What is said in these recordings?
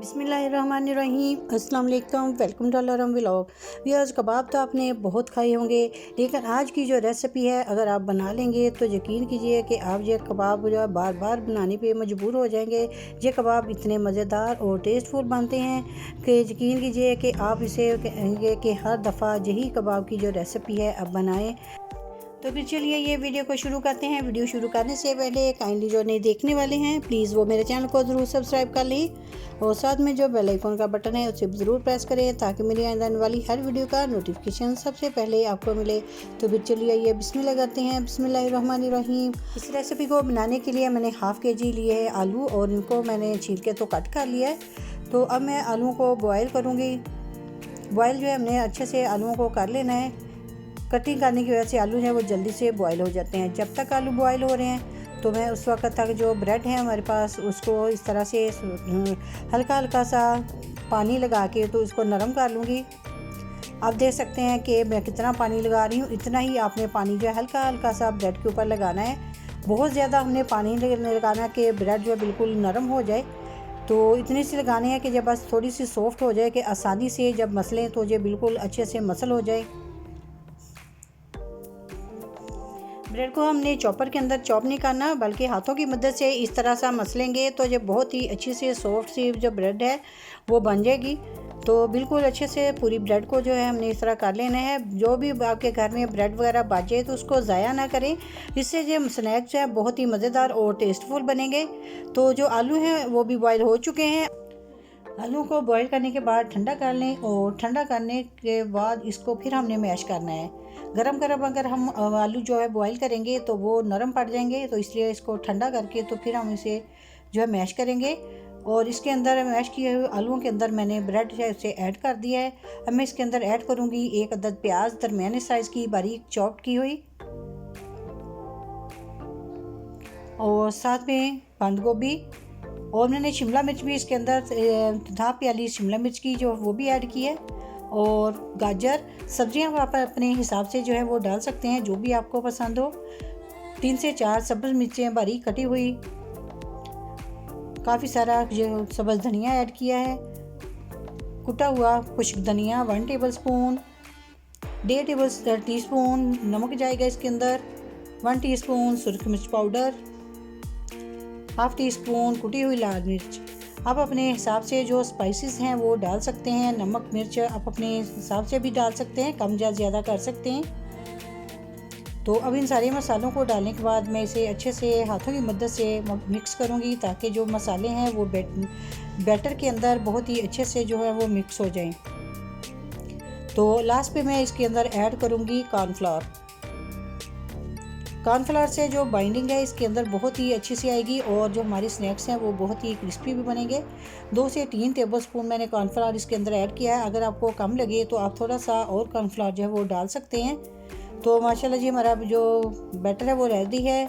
बिस्मिल्लाहिर्रहमानिर्रहीम अस्सलाम वालेकुम वेलकम टू अलाराम व्लॉग। व्यूअर्स, कबाब तो आपने बहुत खाए होंगे, लेकिन आज की जो रेसिपी है अगर आप बना लेंगे तो यकीन कीजिए कि आप ये कबाब जो है बार बार बनाने पे मजबूर हो जाएंगे। ये कबाब इतने मज़ेदार और टेस्टफुल बनते हैं कि यकीन कीजिए कि आप इसे कहेंगे कि हर दफ़ा यही कबाब की जो रेसिपी है अब बनाएं। तो फिर चलिए ये वीडियो को शुरू करते हैं। वीडियो शुरू करने से पहले काइंडली जो नहीं देखने वाले हैं प्लीज़ वो मेरे चैनल को ज़रूर सब्सक्राइब कर लें और साथ में जो बेल आइकन का बटन है उसे ज़रूर प्रेस करें ताकि मेरी आने वाली हर वीडियो का नोटिफिकेशन सबसे पहले आपको मिले। तो फिर चलिए ये बिस्मिल्लाह करते हैं। बिस्मिल्लाहिर्रहमानिर्रहीम। इस रेसिपी को बनाने के लिए मैंने हाफ़ केजी लिए है आलू और इनको मैंने छील के तो कट कर लिया है। तो अब मैं आलूओं को बॉयल करूँगी। बॉयल जो है हमने अच्छे से आलूओं को कर लेना है। कटिंग करने की वजह से आलू जो है वो जल्दी से बॉयल हो जाते हैं। जब तक आलू बॉयल हो रहे हैं तो मैं उस वक्त तक जो ब्रेड है हमारे पास उसको इस तरह से हल्का हल्का सा पानी लगा के तो इसको नरम कर लूँगी। आप देख सकते हैं कि मैं कितना पानी लगा रही हूँ, इतना ही आपने पानी जो है हल्का हल्का सा ब्रेड के ऊपर लगाना है। बहुत ज़्यादा हमने पानी लगाना कि ब्रेड जो है बिल्कुल नरम हो जाए। तो इतने से लगाने हैं कि जब बस थोड़ी सी सॉफ्ट हो जाए कि आसानी से जब मसलें तो ये बिल्कुल अच्छे से मसल हो जाए। ब्रेड को हमने चॉपर के अंदर चॉप नहीं करना बल्कि हाथों की मदद से इस तरह सा मसलेंगे तो ये बहुत ही अच्छी से सॉफ्ट सी जो ब्रेड है वो बन जाएगी। तो बिल्कुल अच्छे से पूरी ब्रेड को जो है हमने इस तरह कर लेना है। जो भी आपके घर में ब्रेड वगैरह बच जाए तो उसको ज़ाया ना करें, इससे जो स्नैक्स जो है बहुत ही मज़ेदार और टेस्टफुल बनेंगे। तो जो आलू हैं वो भी बॉयल हो चुके हैं। आलू को बॉईल करने के बाद ठंडा कर लें और ठंडा करने के बाद इसको फिर हमने मैश करना है। गरम गरम अगर हम आलू जो है बॉईल करेंगे तो वो नरम पड़ जाएंगे, तो इसलिए इसको ठंडा करके तो फिर हम इसे जो है मैश करेंगे। और इसके अंदर मैश किए हुए आलूओं के अंदर मैंने ब्रेड जो है उसे ऐड कर दिया है। अब मैं इसके अंदर ऐड करूँगी एक अदद प्याज दरमियाने साइज़ की बारीक चॉप की हुई और साथ में बंद गोभी और मैंने शिमला मिर्च भी इसके अंदर हाफ प्याली शिमला मिर्च की जो वो भी ऐड की है और गाजर। सब्जियां आप अपने हिसाब से जो है वो डाल सकते हैं जो भी आपको पसंद हो। 3 से 4 सब्ज़ मिर्चें बारीक कटी हुई, काफ़ी सारा जो सब्ज़ धनिया ऐड किया है, कुटा हुआ खुश्क धनिया 1 टेबल स्पून, 1.5 टीस्पून नमक जाएगा इसके अंदर, 1 टीस्पून सुरख मिर्च पाउडर, हाफ़ टी स्पून कुटी हुई लाल मिर्च। आप अपने हिसाब से जो स्पाइसेस हैं वो डाल सकते हैं। नमक मिर्च आप अपने हिसाब से भी डाल सकते हैं, कम या ज़्यादा कर सकते हैं। तो अब इन सारे मसालों को डालने के बाद मैं इसे अच्छे से हाथों की मदद से मिक्स करूँगी ताकि जो मसाले हैं वो बैटर के अंदर बहुत ही अच्छे से जो है वो मिक्स हो जाएं। तो लास्ट पे मैं इसके अंदर ऐड करूँगी कॉर्नफ्लोर। कॉर्नफ्लोर से जो बाइंडिंग है इसके अंदर बहुत ही अच्छी सी आएगी और जो हमारे स्नैक्स हैं वो बहुत ही क्रिस्पी भी बनेंगे। 2 से 3 टेबलस्पून मैंने कॉर्नफ्लोर इसके अंदर ऐड किया है। अगर आपको कम लगे तो आप थोड़ा सा और कॉर्नफ्लोर जो है वो डाल सकते हैं। तो माशाल्लाह जी हमारा जो बैटर है वो रेडी है।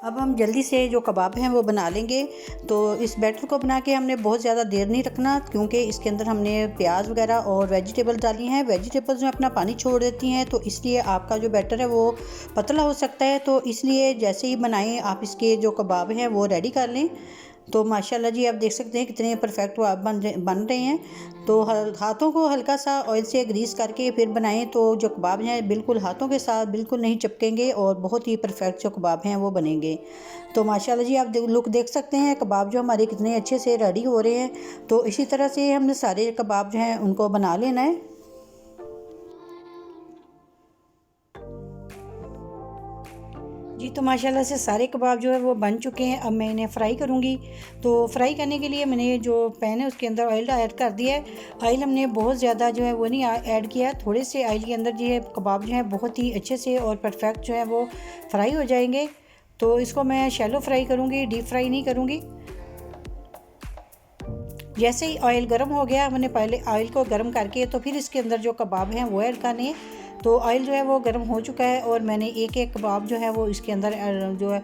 अब हम जल्दी से जो कबाब हैं वो बना लेंगे। तो इस बैटर को बना के हमने बहुत ज़्यादा देर नहीं रखना क्योंकि इसके अंदर हमने प्याज वगैरह और वेजिटेबल डाली हैं। वेजिटेबल्स में अपना पानी छोड़ देती हैं तो इसलिए आपका जो बैटर है वो पतला हो सकता है। तो इसलिए जैसे ही बनाएं आप इसके जो कबाब हैं वो रेडी कर लें। तो माशाल्लाह जी आप देख सकते हैं कितने परफेक्ट वो बन रहे हैं। तो हाथों को हल्का सा ऑयल से ग्रीस करके फिर बनाएं तो जो कबाब हैं बिल्कुल हाथों के साथ बिल्कुल नहीं चिपकेंगे और बहुत ही परफेक्ट जो कबाब हैं वो बनेंगे। तो माशाल्लाह जी आप लुक देख सकते हैं कबाब जो हमारे कितने अच्छे से रेडी हो रहे हैं। तो इसी तरह से हमने सारे कबाब जो हैं उनको बना लेना है। जी तो माशाल्लाह से सारे कबाब जो है वो बन चुके हैं। अब मैं इन्हें फ्राई करूँगी। तो फ्राई करने के लिए मैंने जो पैन है उसके अंदर ऑयल ऐड कर दिया है। ऑयल हमने बहुत ज़्यादा जो है वो नहीं ऐड किया, थोड़े से ऑयल के अंदर जो है कबाब जो है बहुत ही अच्छे से और परफेक्ट जो है वो फ्राई हो जाएंगे। तो इसको मैं शैलो फ्राई करूँगी, डीप फ्राई नहीं करूँगी। जैसे ही ऑयल गर्म हो गया मैंने पहले ऑयल को गर्म करके तो फिर इसके अंदर जो कबाब हैं वो ऐड करने। तो ऑयल जो है वो गर्म हो चुका है और मैंने एक एक कबाब जो है वो इसके अंदर जो है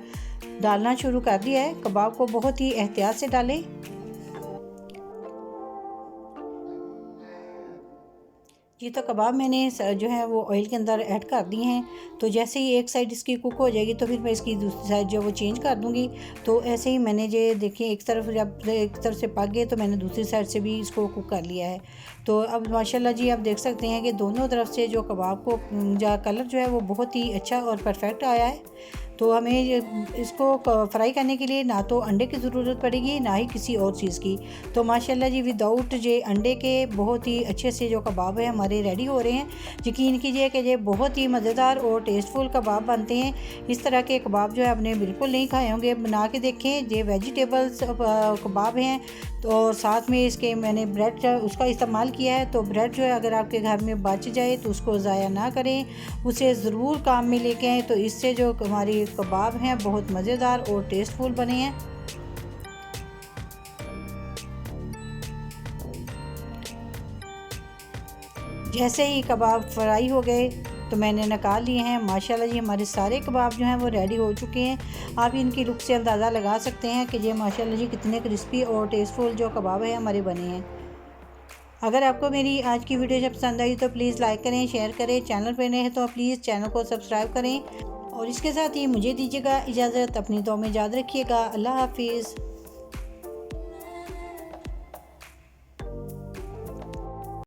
डालना शुरू कर दिया है। कबाब को बहुत ही एहतियात से डालें। जी, तो कबाब मैंने जो है वो ऑयल के अंदर ऐड कर दिए हैं। तो जैसे ही एक साइड इसकी कुक हो जाएगी तो फिर मैं इसकी दूसरी साइड जो वो चेंज कर दूँगी। तो ऐसे ही मैंने ये देखिए एक तरफ जब एक तरफ से पक गए तो मैंने दूसरी साइड से भी इसको कुक कर लिया है। तो अब माशाल्लाह जी आप देख सकते हैं कि दोनों तरफ से जो कबाब को जो कलर जो है वो बहुत ही अच्छा और परफेक्ट आया है। तो हमें इसको फ्राई करने के लिए ना तो अंडे की ज़रूरत पड़ेगी ना ही किसी और चीज़ की। तो माशाल्लाह जी विदाउट ये अंडे के बहुत ही अच्छे से जो कबाब है हमारे रेडी हो रहे हैं। यकीन कीजिए कि ये बहुत ही मज़ेदार और टेस्टफुल कबाब बनते हैं। इस तरह के कबाब जो है आपने बिल्कुल नहीं खाए होंगे, बना के देखें। ये वेजिटेबल्स कबाब हैं तो साथ में इसके मैंने ब्रेड उसका इस्तेमाल किया है। तो ब्रेड जो है अगर आपके घर में बच जाए तो उसको ज़ाया ना करें, उसे ज़रूर काम में लेके आएँ। तो इससे जो हमारी कबाब हैं बहुत मज़ेदार और टेस्टफुल बने हैं। जैसे ही कबाब फ्राई हो गए तो मैंने निकाल लिए हैं। माशाल्लाह जी हमारे सारे कबाब जो हैं वो रेडी हो चुके हैं। आप इनकी लुक से अंदाज़ा लगा सकते हैं कि ये माशाल्लाह जी कितने क्रिस्पी और टेस्टफुल जो कबाब है हमारे बने हैं। अगर आपको मेरी आज की वीडियो जब पसंद आई तो प्लीज़ लाइक करें, शेयर करें। चैनल पर नए हैं तो प्लीज़ चैनल को सब्सक्राइब करें और इसके साथ ही मुझे दीजिएगा इजाज़त। अपनी दुआ में याद रखिएगा। अल्लाह हाफिज़।